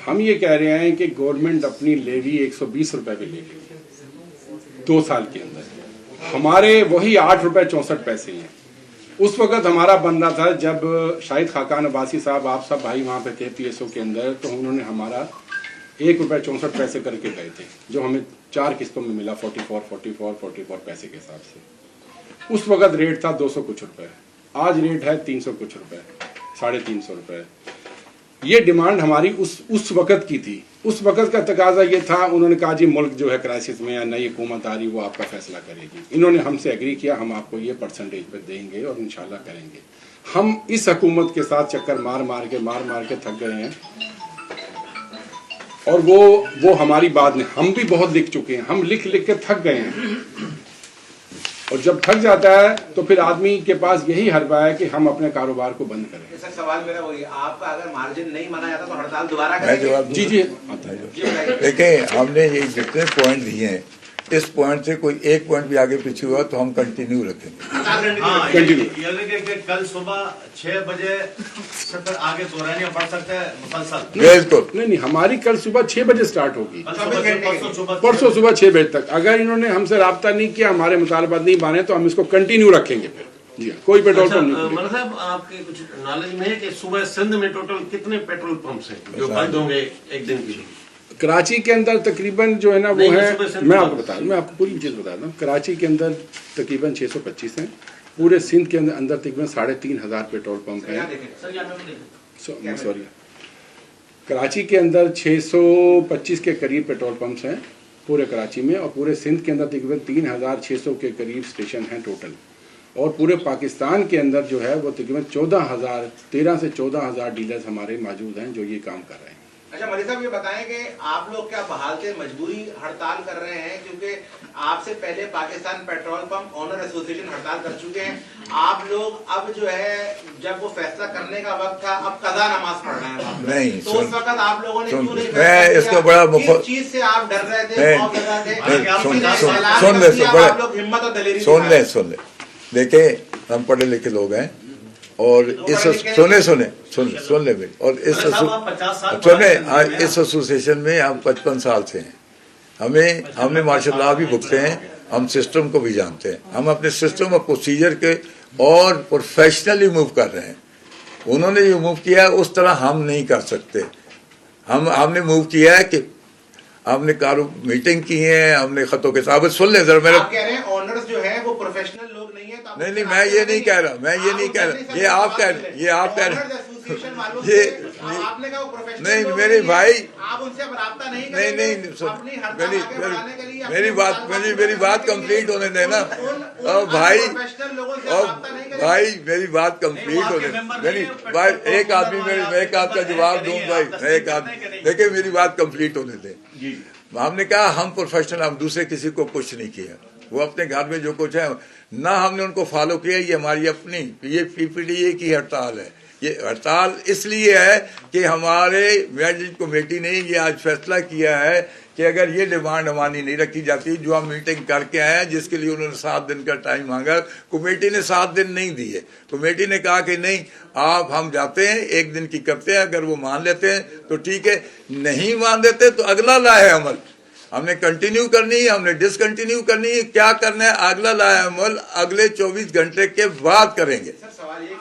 ہم یہ کہہ رہے ہیں کہ گورنمنٹ اپنی لیوی 120 روپے پہ لے گی 2 سال کے اندر، ہمارے وہی 8 روپے 64 پیسے ہیں۔ اس وقت ہمارا بندہ تھا جب شاہد خاقان عباسی صاحب، آپ سب بھائی وہاں پہ تھے پی ایس او کے اندر، تو انہوں نے ہمارا 1 روپے 64 پیسے کر کے گئے تھے، جو ہمیں 4 قسطوں میں ملا 44 پیسے کے حساب سے۔ اس وقت ریٹ تھا 200 کچھ روپے، آج ریٹ ہے 300 کچھ روپے، 350 روپے۔ یہ ڈیمانڈ ہماری اس وقت کی تھی۔ اس وقت کا تقاضا یہ تھا، انہوں نے کہا جی ملک جو ہے کرائسس میں، یا نئی حکومت آ رہی وہ آپ کا فیصلہ کرے گی۔ انہوں نے ہم سے ایگری کیا، ہم آپ کو یہ پرسنٹیج پہ دیں گے اور انشاءاللہ کریں گے۔ ہم اس حکومت کے ساتھ چکر مار مار کے تھک گئے ہیں، اور وہ ہماری بات نہیں، ہم بھی بہت لکھ چکے ہیں، ہم لکھ کے تھک گئے ہیں۔ اور جب تھک جاتا ہے تو پھر آدمی کے پاس یہی حربہ ہے کہ ہم اپنے کاروبار کو بند کریں۔ سر سوال میرا وہی، آپ کا اگر مارجن نہیں مانا جاتا تو ہڑتال دوبارہ کریں گے؟ جی دیکھیں، ہم نے یہ جتنے پوائنٹ دیے ہیں، اس پوائنٹ سے کوئی ایک پوائنٹ بھی آگے پیچھے ہوا تو ہم کنٹینیو رکھیں گے۔ کل صبح 6 بجے سے پھر آگے دورانیہ پڑ سکتا ہے مسلسل؟ بالکل نہیں، ہماری کل صبح 6 بجے سٹارٹ ہوگی، پرسوں صبح 6 بجے تک۔ اگر انہوں نے ہم سے رابطہ نہیں کیا، ہمارے مطالبات نہیں مانے، تو ہم اس کو کنٹینیو رکھیں گے پھر۔ جی کوئی پیٹرول پمپ نہیں۔ مولانا صاحب، آپ کے کچھ نالج میں ہے کہ صوبہ سندھ میں ٹوٹل کتنے پیٹرول پمپس ہیں جو بند ہوں گے ایک دن کے لیے؟ کراچی کے اندر تقریباً جو ہے نا وہ ہے، میں آپ کو بتا دوں، میں آپ کو پوری چیز بتا دوں۔ کراچی کے اندر تقریباً 625 ہیں، پورے سندھ کے اندر تقریباً 3500 پیٹرول پمپ ہیں۔ سوری، کراچی کے اندر 625 کے قریب پیٹرول پمپس ہیں پورے کراچی میں، اور پورے سندھ کے اندر تقریباً 3600 کے قریب اسٹیشن ہیں ٹوٹل، اور پورے پاکستان کے اندر جو ہے وہ تقریباً 13 سے 14,000 ڈیلرز ہمارے موجود ہیں جو یہ کام کر رہے ہیں۔ اچھا ملی صاحب، یہ بتائیں کہ آپ لوگ کیا بحالت مجبوری ہڑتال کر رہے ہیں؟ کیونکہ آپ سے پہلے پاکستان پیٹرول پمپ اونر ایسوسی ایشن ہڑتال کر چکے ہیں، آپ لوگ اب جو ہے جب وہ فیصلہ کرنے کا وقت تھا اب قضا نماز پڑھ رہے ہیں نہیں، تو اس وقت آپ لوگوں نے کیوں نہیں میں اس کو بڑا کس چیز سے آپ ڈر رہے تھے، خوف لگ رہا تھے؟ سن لیں دیکھیں، ہم پڑھے لکھے لوگ ہیں، اور سن لیں اور اس ایسوسیشن میں ہم 55 سال سے ہیں، ہم نے مارشل لا بھی بھگتے ہیں، ہم سسٹم کو بھی جانتے ہیں، ہم اپنے سسٹم اور پروسیجر کے اور پروفیشنلی موو کر رہے ہیں۔ انہوں نے جو موو کیا ہے اس طرح ہم نہیں کر سکتے۔ ہم نے موو کیا ہے کہ ہم نے میٹنگ کی ہے، ہم نے خطوں کے ثابت سن لیں ذرا میرا۔ آپ کہہ رہے ہیں آنرز جو ہے وہ پروفیشنل لوگ نہیں ہیں؟ نہیں، میں یہ نہیں کہہ رہا، یہ آپ کہہ رہے ہیں، آپ نے کہا وہ پروفیشنل لوگ میرے بھائی، آپ ان سے رابطہ نہیں کریں گے اپنی ہڑتال آگے بڑھانے کے لیے؟ میری بات کمپلیٹ ہونے دینا بھائی، میری بات کمپلیٹ ہونے، ایک آدمی ایک آپ کا جواب دوں بھائی، ایک آدمی دیکھیں میری بات کمپلیٹ ہونے دیں۔ ہم نے کہا ہم پروفیشنل، ہم دوسرے کسی کو کچھ نہیں کیا، وہ اپنے گھر میں جو کچھ ہے نہ ہم نے ان کو فالو کیا، یہ ہماری اپنی یہ پی پی ڈی اے کی ہڑتال ہے۔ یہ ہڑتال اس لیے ہے کہ ہمارے مینجمنٹ کمیٹی نے یہ آج فیصلہ کیا ہے کہ اگر یہ ڈیمانڈ ہماری نہیں رکھی جاتی جو ہم میٹنگ کر کے آئے ہیں، جس کے لیے انہوں نے 7 دن کا ٹائم مانگا، کمیٹی نے 7 دن نہیں دیے۔ کمیٹی نے کہا کہ نہیں، آپ ہم جاتے ہیں 1 دن کی کرتے ہیں، اگر وہ مان لیتے ہیں تو ٹھیک ہے، نہیں مان دیتے تو اگلا لائحہ عمل ہم نے کنٹینیو کرنی ہے، ہم نے ڈسکنٹینیو کرنی ہے، کیا کرنا ہے اگلا لائحہ عمل اگلے 24 گھنٹے کے بعد کریں گے۔